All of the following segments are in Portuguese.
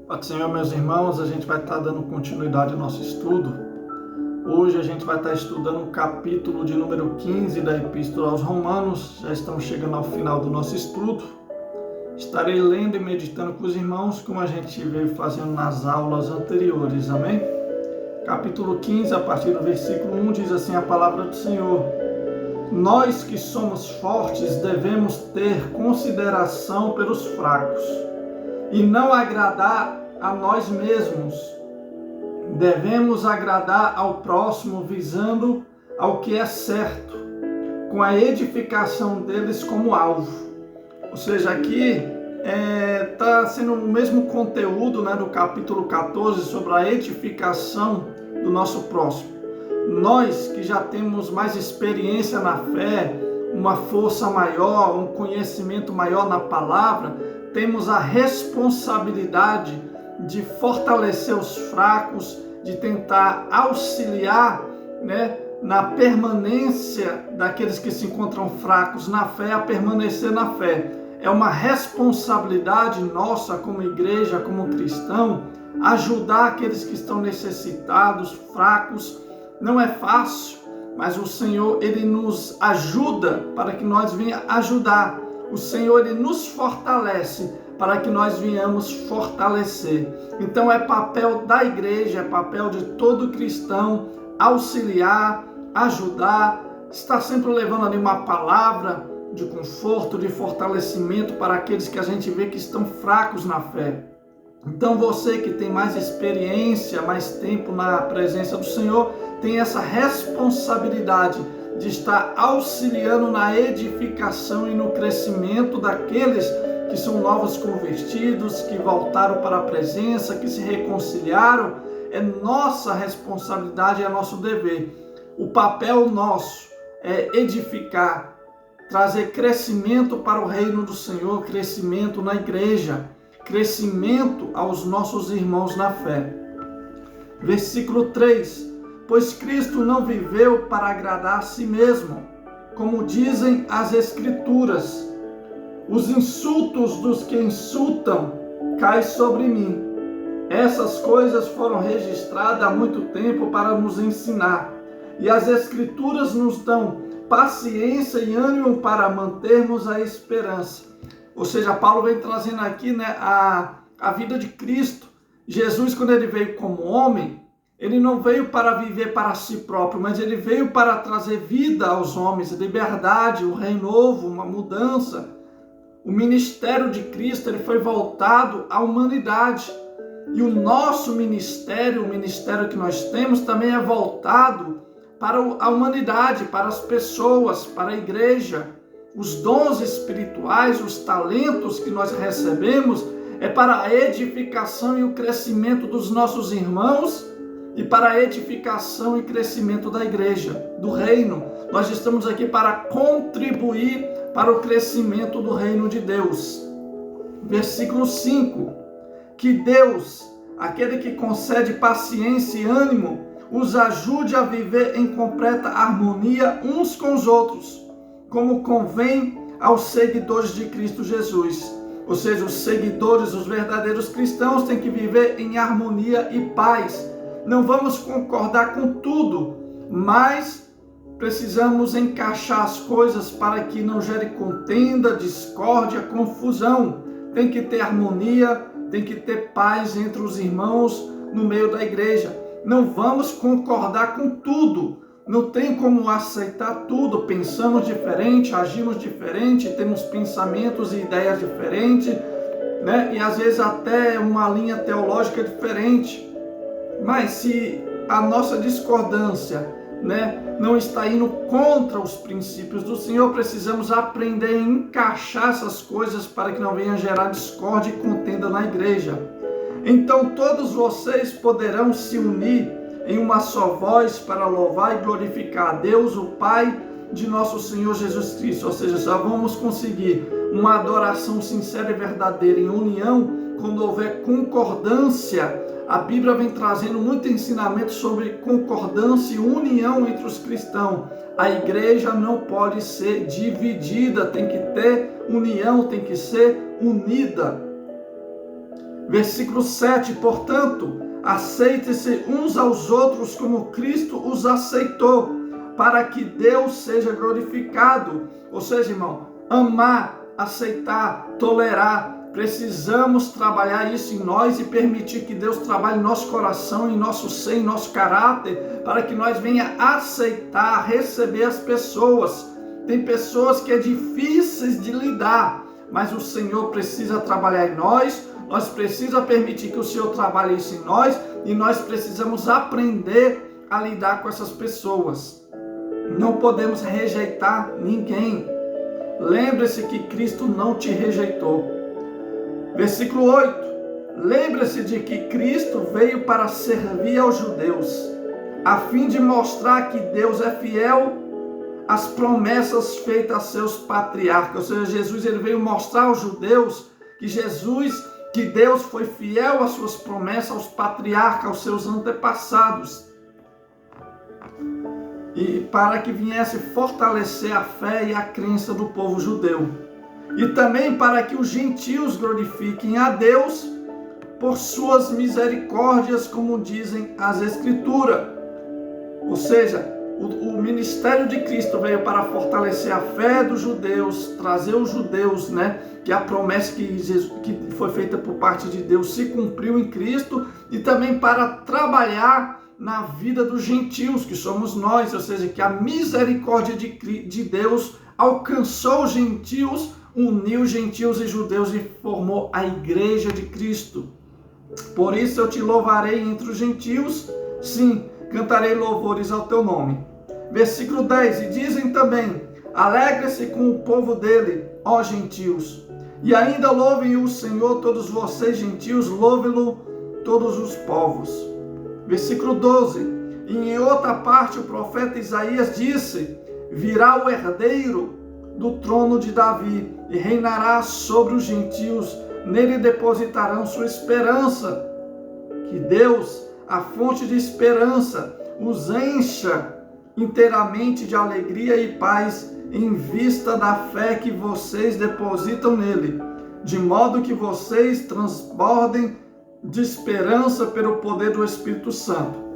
Pai do Senhor, meus irmãos, a gente vai estar dando continuidade ao nosso estudo. Hoje a gente vai estar estudando o capítulo de número 15 da Epístola aos Romanos. Já estamos chegando ao final do nosso estudo. Estarei lendo e meditando com os irmãos, como a gente veio fazendo nas aulas anteriores, amém? Capítulo 15, a partir do versículo 1, diz assim a palavra do Senhor: Nós que somos fortes devemos ter consideração pelos fracos e não agradar a nós mesmos. Devemos agradar ao próximo, visando ao que é certo, com a edificação deles como alvo. Ou seja, aqui está sendo o mesmo conteúdo, do capítulo 14, sobre a edificação do nosso próximo. Nós que já temos mais experiência na fé, uma força maior, um conhecimento maior na palavra, temos a responsabilidade de fortalecer os fracos, de tentar auxiliar, na permanência daqueles que se encontram fracos na fé, a permanecer na fé. É uma responsabilidade nossa como igreja, como cristão, ajudar aqueles que estão necessitados, fracos. Não é fácil, mas o Senhor, Ele nos ajuda para que nós venhamos ajudar. O Senhor, Ele nos fortalece para que nós venhamos fortalecer. Então é papel da igreja, é papel de todo cristão auxiliar, ajudar, estar sempre levando ali uma palavra de conforto, de fortalecimento para aqueles que a gente vê que estão fracos na fé. Então você que tem mais experiência, mais tempo na presença do Senhor, tem essa responsabilidade de estar auxiliando na edificação e no crescimento daqueles que são novos convertidos, que voltaram para a presença, que se reconciliaram. É nossa responsabilidade, é nosso dever. O papel nosso é edificar, trazer crescimento para o reino do Senhor, crescimento na igreja, crescimento aos nossos irmãos na fé. Versículo 3: Pois Cristo não viveu para agradar a si mesmo, como dizem as Escrituras: os insultos dos que insultam caem sobre mim. Essas coisas foram registradas há muito tempo para nos ensinar, e as Escrituras nos dão paciência e ânimo para mantermos a esperança. Ou seja, Paulo vem trazendo aqui a vida de Cristo. Jesus, quando ele veio como homem, ele não veio para viver para si próprio, mas ele veio para trazer vida aos homens, liberdade, um reino novo, uma mudança. O ministério de Cristo, ele foi voltado à humanidade. E o nosso ministério, o ministério que nós temos, também é voltado para a humanidade, para as pessoas, para a igreja. Os dons espirituais, os talentos que nós recebemos, é para a edificação e o crescimento dos nossos irmãos e para a edificação e crescimento da igreja, do reino. Nós estamos aqui para contribuir para o crescimento do reino de Deus. Versículo 5: Que Deus, aquele que concede paciência e ânimo, os ajude a viver em completa harmonia uns com os outros, como convém aos seguidores de Cristo Jesus. Ou seja, os seguidores, os verdadeiros cristãos têm que viver em harmonia e paz. Não vamos concordar com tudo, mas precisamos encaixar as coisas para que não gere contenda, discórdia, confusão. Tem que ter harmonia, tem que ter paz entre os irmãos no meio da igreja. Não vamos concordar com tudo. Não tem como aceitar tudo. Pensamos diferente, agimos diferente, temos pensamentos e ideias diferentes, e às vezes até uma linha teológica diferente. Mas se a nossa discordância, não está indo contra os princípios do Senhor, precisamos aprender a encaixar essas coisas para que não venha gerar discórdia e contenda na igreja. Então todos vocês poderão se unir em uma só voz para louvar e glorificar a Deus, o Pai de nosso Senhor Jesus Cristo. Ou seja, só vamos conseguir uma adoração sincera e verdadeira em união quando houver concordância. A Bíblia vem trazendo muito ensinamento sobre concordância e união entre os cristãos. A igreja não pode ser dividida, tem que ter união, tem que ser unida. Versículo 7, portanto, aceitem-se uns aos outros como Cristo os aceitou, para que Deus seja glorificado. Ou seja, irmão, amar, aceitar, tolerar, precisamos trabalhar isso em nós e permitir que Deus trabalhe em nosso coração, em nosso ser, em nosso caráter, para que nós venha aceitar, receber as pessoas. Tem pessoas que é difíceis de lidar, mas o Senhor precisa trabalhar em nós precisamos permitir que o Senhor trabalhe isso em nós e nós precisamos aprender a lidar com essas pessoas. Não podemos rejeitar ninguém. Lembre-se que Cristo não te rejeitou. Versículo 8. Lembre-se de que Cristo veio para servir aos judeus, a fim de mostrar que Deus é fiel às promessas feitas a seus patriarcas. Ou seja, Jesus ele veio mostrar aos judeus que Deus foi fiel às suas promessas aos patriarcas, aos seus antepassados. E para que viesse fortalecer a fé e a crença do povo judeu. E também para que os gentios glorifiquem a Deus por suas misericórdias, como dizem as Escrituras. Ou seja, o ministério de Cristo veio para fortalecer a fé dos judeus, trazer os judeus, que a promessa que foi feita por parte de Deus se cumpriu em Cristo, e também para trabalhar na vida dos gentios, que somos nós, ou seja, que a misericórdia de Deus alcançou os gentios, uniu gentios e judeus e formou a igreja de Cristo. Por isso eu te louvarei entre os gentios, sim, cantarei louvores ao teu nome. Versículo 10, e dizem também, alegre-se com o povo dele, ó gentios, e ainda louvem o Senhor todos vocês gentios, louvem-lo todos os povos. Versículo 12, e em outra parte o profeta Isaías disse, virá o herdeiro do trono de Davi, e reinará sobre os gentios, nele depositarão sua esperança. Que Deus, a fonte de esperança, os encha inteiramente de alegria e paz em vista da fé que vocês depositam nele, de modo que vocês transbordem de esperança pelo poder do Espírito Santo.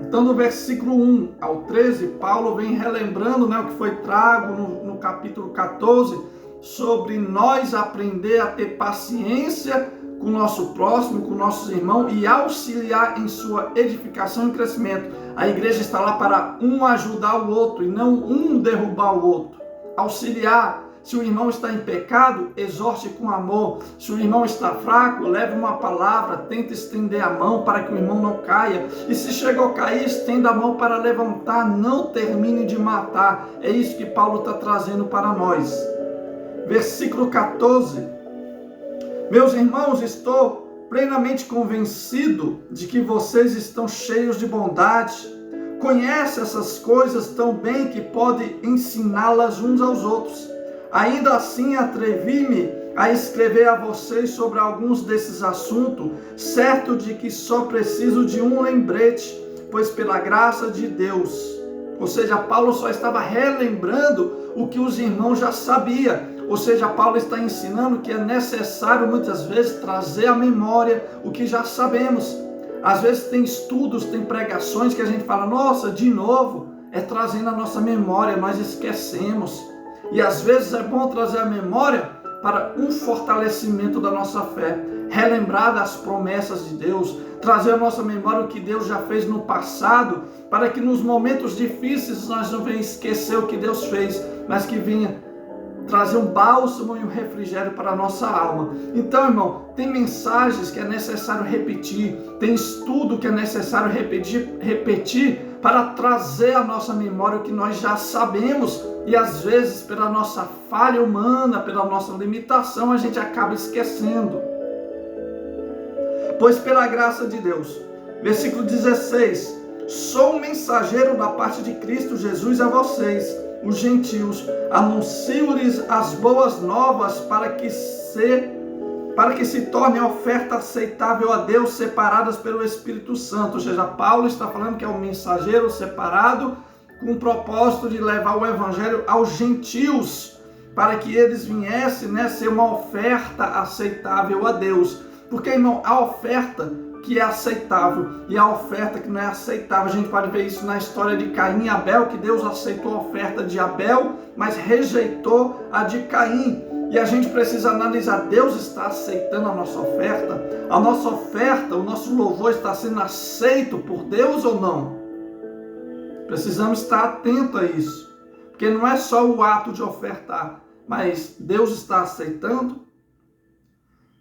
Então, do versículo 1 ao 13, Paulo vem relembrando o que foi trago no capítulo 14, sobre nós aprender a ter paciência com o nosso próximo, com nossos irmãos e auxiliar em sua edificação e crescimento. A igreja está lá para um ajudar o outro e não um derrubar o outro. Auxiliar. Se o irmão está em pecado, exorte com amor. Se o irmão está fraco, leve uma palavra, tenta estender a mão para que o irmão não caia. E se chegou a cair, estenda a mão para levantar, não termine de matar. É isso que Paulo está trazendo para nós. Versículo 14. Meus irmãos, estou plenamente convencido de que vocês estão cheios de bondade. Conhecem essas coisas tão bem que podem ensiná-las uns aos outros. Ainda assim, atrevi-me a escrever a vocês sobre alguns desses assuntos, certo de que só preciso de um lembrete, pois pela graça de Deus. Ou seja, Paulo só estava relembrando o que os irmãos já sabiam. Ou seja, Paulo está ensinando que é necessário muitas vezes trazer à memória o que já sabemos. Às vezes tem estudos, tem pregações que a gente fala, nossa, de novo, é trazendo a nossa memória, nós esquecemos. E às vezes é bom trazer a memória para um fortalecimento da nossa fé, relembrar das promessas de Deus, trazer à nossa memória o que Deus já fez no passado, para que nos momentos difíceis nós não venhamos esquecer o que Deus fez, mas que venha trazer um bálsamo e um refrigério para a nossa alma. Então, irmão, tem mensagens que é necessário repetir, tem estudo que é necessário repetir para trazer à nossa memória o que nós já sabemos, e às vezes pela nossa falha humana, pela nossa limitação, a gente acaba esquecendo. Pois pela graça de Deus, versículo 16, sou um mensageiro da parte de Cristo Jesus a vocês, os gentios, anuncio-lhes as boas novas para que se tornem oferta aceitável a Deus, separadas pelo Espírito Santo. Ou seja, Paulo está falando que é um mensageiro separado com o propósito de levar o evangelho aos gentios, para que eles viessem ser uma oferta aceitável a Deus. Porque, irmão, a oferta que é aceitável e a oferta que não é aceitável, a gente pode ver isso na história de Caim e Abel, que Deus aceitou a oferta de Abel, mas rejeitou a de Caim. E a gente precisa analisar, Deus está aceitando a nossa oferta? A nossa oferta, o nosso louvor está sendo aceito por Deus ou não? Precisamos estar atento a isso, porque não é só o ato de ofertar, mas Deus está aceitando?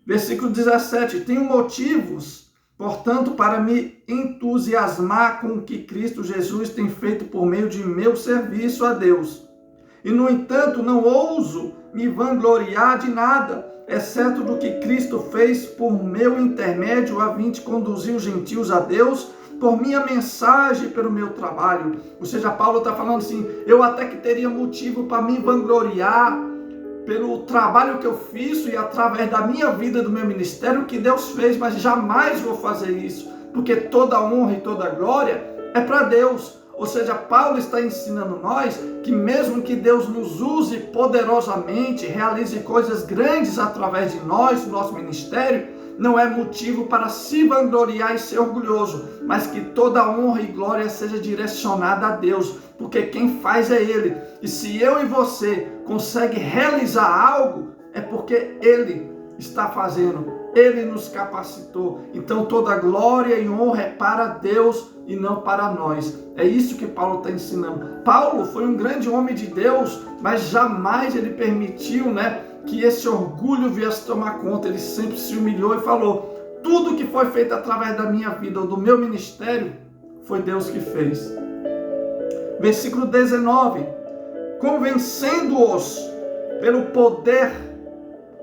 Versículo 17, tenho motivos, portanto, para me entusiasmar com o que Cristo Jesus tem feito por meio de meu serviço a Deus. E, no entanto, não ouso me vangloriar de nada, exceto do que Cristo fez por meu intermédio, a fim de conduzir os gentios a Deus, por minha mensagem e pelo meu trabalho. Ou seja, Paulo está falando assim, eu até que teria motivo para me vangloriar pelo trabalho que eu fiz e através da minha vida, do meu ministério, que Deus fez, mas jamais vou fazer isso, porque toda honra e toda glória é para Deus. Ou seja, Paulo está ensinando nós que mesmo que Deus nos use poderosamente, realize coisas grandes através de nós, do nosso ministério, não é motivo para se vangloriar e ser orgulhoso, mas que toda honra e glória seja direcionada a Deus, porque quem faz é Ele. E se eu e você consegue realizar algo, é porque Ele está fazendo, Ele nos capacitou. Então toda glória e honra é para Deus e não para nós. É isso que Paulo está ensinando. Paulo foi um grande homem de Deus, mas jamais ele permitiu, que esse orgulho viesse tomar conta. Ele sempre se humilhou e falou, tudo que foi feito através da minha vida ou do meu ministério, foi Deus que fez. Versículo 19, convencendo-os pelo poder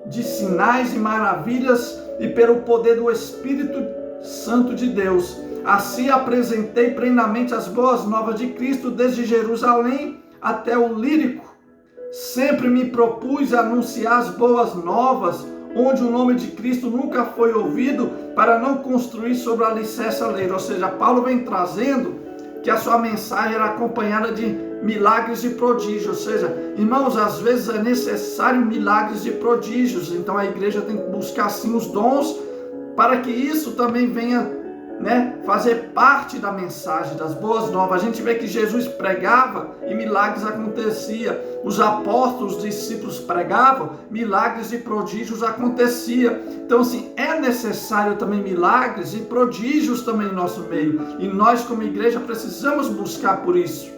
de sinais e maravilhas e pelo poder do Espírito Santo de Deus. Assim apresentei plenamente as boas novas de Cristo desde Jerusalém até o Lírico. Sempre me propus a anunciar as boas novas, onde o nome de Cristo nunca foi ouvido, para não construir sobre a alicerce alheia. Ou seja, Paulo vem trazendo que a sua mensagem era acompanhada de milagres e prodígios. Ou seja, irmãos, às vezes é necessário milagres e prodígios. Então a igreja tem que buscar sim os dons, para que isso também venha fazer parte da mensagem das boas novas. A gente vê que Jesus pregava e milagres aconteciam. Os apóstolos, os discípulos pregavam, milagres e prodígios aconteciam. Então, assim, é necessário também milagres e prodígios também em nosso meio. E nós, como igreja, precisamos buscar por isso.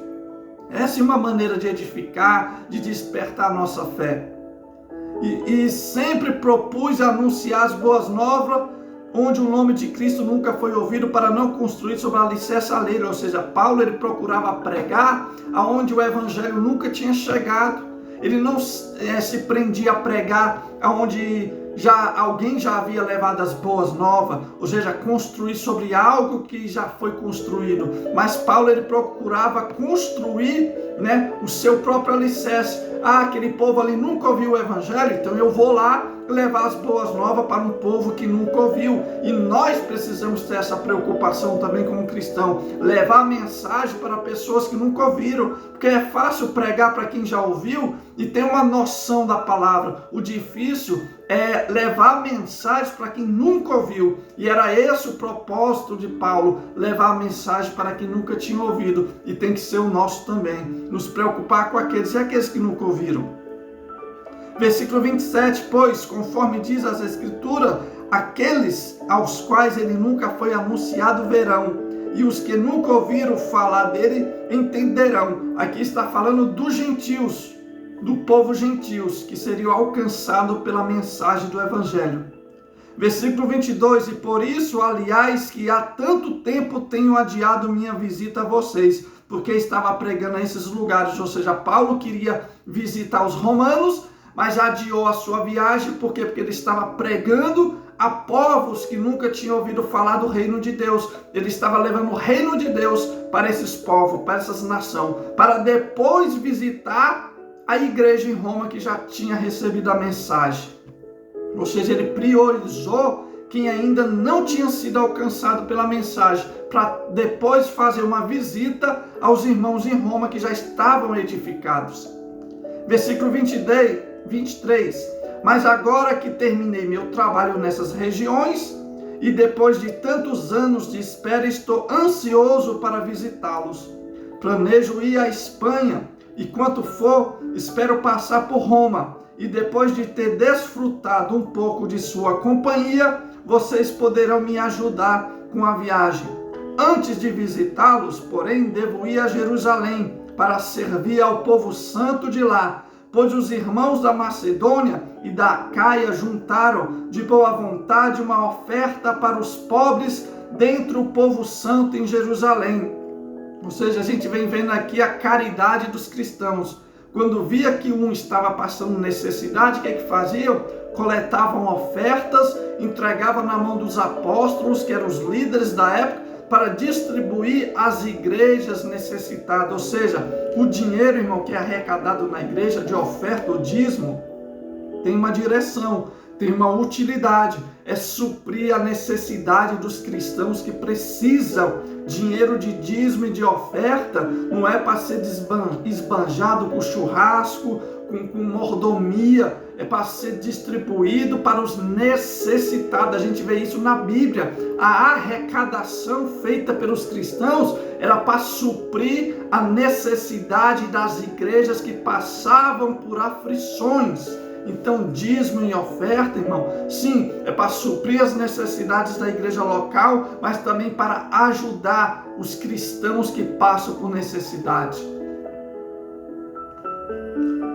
Essa é uma maneira de edificar, de despertar a nossa fé. E sempre propus anunciar as boas novas, onde o nome de Cristo nunca foi ouvido, para não construir sobre a alicerce alheia. Ou seja, Paulo ele procurava pregar aonde o evangelho nunca tinha chegado. Ele não se prendia a pregar aonde alguém já havia levado as boas novas, ou seja, construir sobre algo que já foi construído. Mas Paulo ele procurava construir o seu próprio alicerce. Aquele povo ali nunca ouviu o evangelho, então eu vou lá levar as boas novas para um povo que nunca ouviu. E nós precisamos ter essa preocupação também como cristão, levar a mensagem para pessoas que nunca ouviram, porque é fácil pregar para quem já ouviu e tem uma noção da palavra. O difícil é levar a mensagem para quem nunca ouviu, e era esse o propósito de Paulo, levar a mensagem para quem nunca tinha ouvido, e tem que ser o nosso também, nos preocupar com aqueles que nunca ouviram. Versículo 27, pois, conforme diz as Escrituras, aqueles aos quais ele nunca foi anunciado verão, e os que nunca ouviram falar dele entenderão. Aqui está falando dos gentios, do povo gentios, que seriam alcançados pela mensagem do Evangelho. Versículo 22, e por isso, aliás, que há tanto tempo tenho adiado minha visita a vocês, porque estava pregando a esses lugares. Ou seja, Paulo queria visitar os romanos, mas adiou a sua viagem. Por quê? Porque ele estava pregando a povos que nunca tinham ouvido falar do reino de Deus. Ele estava levando o reino de Deus para esses povos, para essas nações, para depois visitar a igreja em Roma que já tinha recebido a mensagem. Ou seja, ele priorizou quem ainda não tinha sido alcançado pela mensagem, para depois fazer uma visita aos irmãos em Roma que já estavam edificados. Versículo 23. Mas agora que terminei meu trabalho nessas regiões e depois de tantos anos de espera, estou ansioso para visitá-los. Planejo ir à Espanha e, quando for, espero passar por Roma. E depois de ter desfrutado um pouco de sua companhia, vocês poderão me ajudar com a viagem. Antes de visitá-los, porém, devo ir a Jerusalém para servir ao povo santo de lá, pois os irmãos da Macedônia e da Acaia juntaram de boa vontade uma oferta para os pobres dentre o povo santo em Jerusalém. Ou seja, a gente vem vendo aqui a caridade dos cristãos. Quando via que um estava passando necessidade, o que faziam? Coletavam ofertas, entregavam na mão dos apóstolos, que eram os líderes da época, para distribuir às igrejas necessitadas. Ou seja, o dinheiro, irmão, que é arrecadado na igreja de oferta ou dízimo, tem uma direção, tem uma utilidade, é suprir a necessidade dos cristãos que precisam. Dinheiro de dízimo e de oferta não é para ser esbanjado com churrasco, com mordomia, é para ser distribuído para os necessitados. A gente vê isso na Bíblia. A arrecadação feita pelos cristãos era para suprir a necessidade das igrejas que passavam por aflições. Então, dízimo e oferta, irmão, sim, é para suprir as necessidades da igreja local, mas também para ajudar os cristãos que passam por necessidade.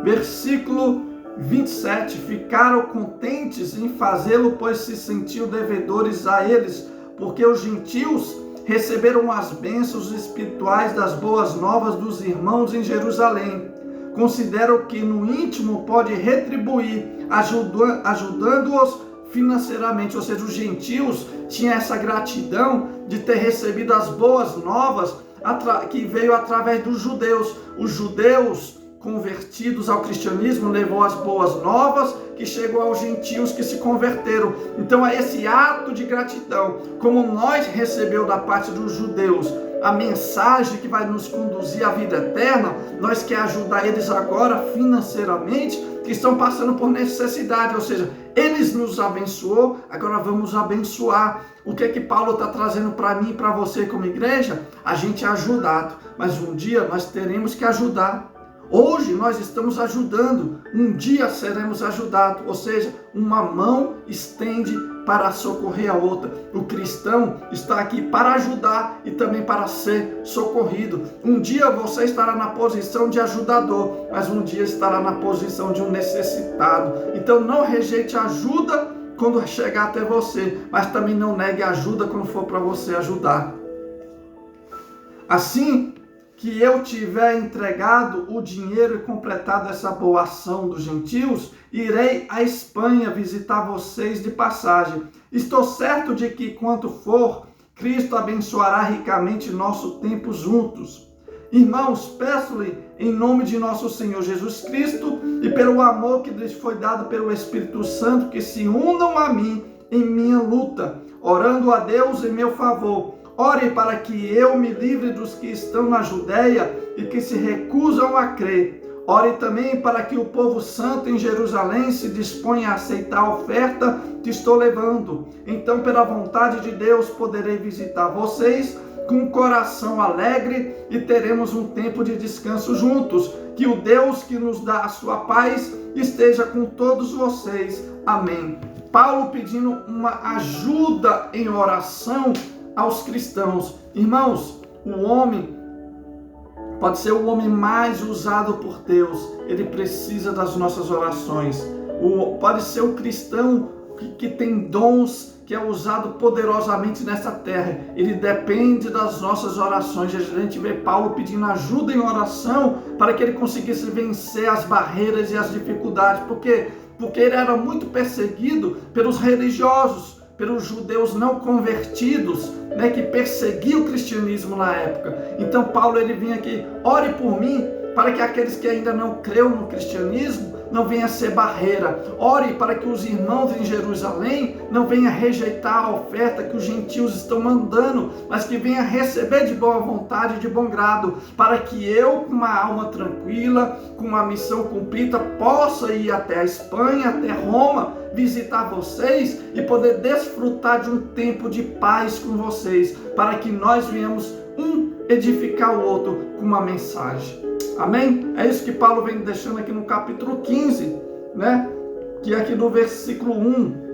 Versículo 27, ficaram contentes em fazê-lo, pois se sentiam devedores a eles, porque os gentios receberam as bênçãos espirituais das boas novas dos irmãos em Jerusalém. Considero que no íntimo pode retribuir, ajudando-os financeiramente. Ou seja, os gentios tinham essa gratidão de ter recebido as boas novas que veio através dos judeus. Os judeus convertidos ao cristianismo levou as boas novas que chegou aos gentios que se converteram. Então é esse ato de gratidão, como nós recebeu da parte dos judeus a mensagem que vai nos conduzir à vida eterna, nós quer ajudar eles agora financeiramente, que estão passando por necessidade. Ou seja, eles nos abençoou, agora vamos abençoar. O que é que Paulo está trazendo para mim e para você como igreja? A gente é ajudado, mas um dia nós teremos que ajudar. Hoje nós estamos ajudando, um dia seremos ajudados, ou seja, uma mão estende para socorrer a outra. O cristão está aqui para ajudar e também para ser socorrido. Um dia você estará na posição de ajudador, mas um dia estará na posição de um necessitado. Então não rejeite a ajuda quando chegar até você, mas também não negue a ajuda quando for para você ajudar. Assim que eu tiver entregado o dinheiro e completado essa boa ação dos gentios, irei à Espanha visitar vocês de passagem. Estou certo de que, quando for, Cristo abençoará ricamente nosso tempo juntos. Irmãos, peço-lhe, em nome de nosso Senhor Jesus Cristo e pelo amor que lhes foi dado pelo Espírito Santo, que se unam a mim em minha luta, orando a Deus em meu favor. Ore para que eu me livre dos que estão na Judéia e que se recusam a crer. Ore também para que o povo santo em Jerusalém se disponha a aceitar a oferta que estou levando. Então, pela vontade de Deus, poderei visitar vocês com um coração alegre e teremos um tempo de descanso juntos. Que o Deus que nos dá a sua paz esteja com todos vocês. Amém. Paulo pedindo uma ajuda em oração aos cristãos. Irmãos, o homem pode ser o homem mais usado por Deus, ele precisa das nossas orações. Pode ser o cristão que tem dons, que é usado poderosamente nessa terra, ele depende das nossas orações. A gente vê Paulo pedindo ajuda em oração para que ele conseguisse vencer as barreiras e as dificuldades. Por quê? Porque ele era muito perseguido pelos religiosos, pelos judeus não convertidos, que perseguiam o cristianismo na época. Então Paulo ele vinha aqui, ore por mim, para que aqueles que ainda não creram no cristianismo não venha ser barreira. Ore para que os irmãos em Jerusalém não venham rejeitar a oferta que os gentios estão mandando, mas que venha receber de boa vontade e de bom grado, para que eu, com uma alma tranquila, com uma missão cumprida, possa ir até a Espanha, até Roma, visitar vocês e poder desfrutar de um tempo de paz com vocês, para que nós venhamos edificar o outro com uma mensagem. Amém? É isso que Paulo vem deixando aqui no capítulo 15, né? Que aqui do versículo 1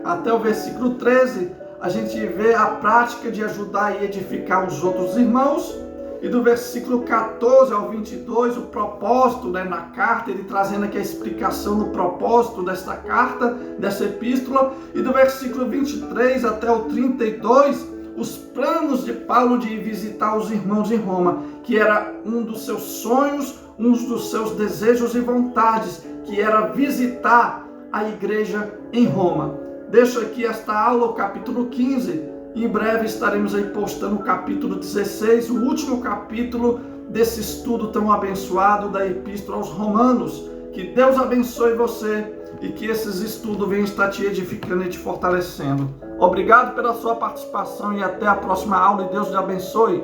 até o versículo 13, a gente vê a prática de ajudar e edificar os outros irmãos. E do versículo 14 ao 22, o propósito, né, na carta, ele trazendo aqui a explicação do propósito desta carta, dessa epístola. E do versículo 23 até o 32, os planos de Paulo de ir visitar os irmãos em Roma, que era um dos seus sonhos, um dos seus desejos e vontades, que era visitar a igreja em Roma. Deixo aqui esta aula, o capítulo 15, e em breve estaremos aí postando o capítulo 16, o último capítulo desse estudo tão abençoado da Epístola aos Romanos. Que Deus abençoe você e que esses estudos venham estar te edificando e te fortalecendo. Obrigado pela sua participação e até a próxima aula e Deus te abençoe.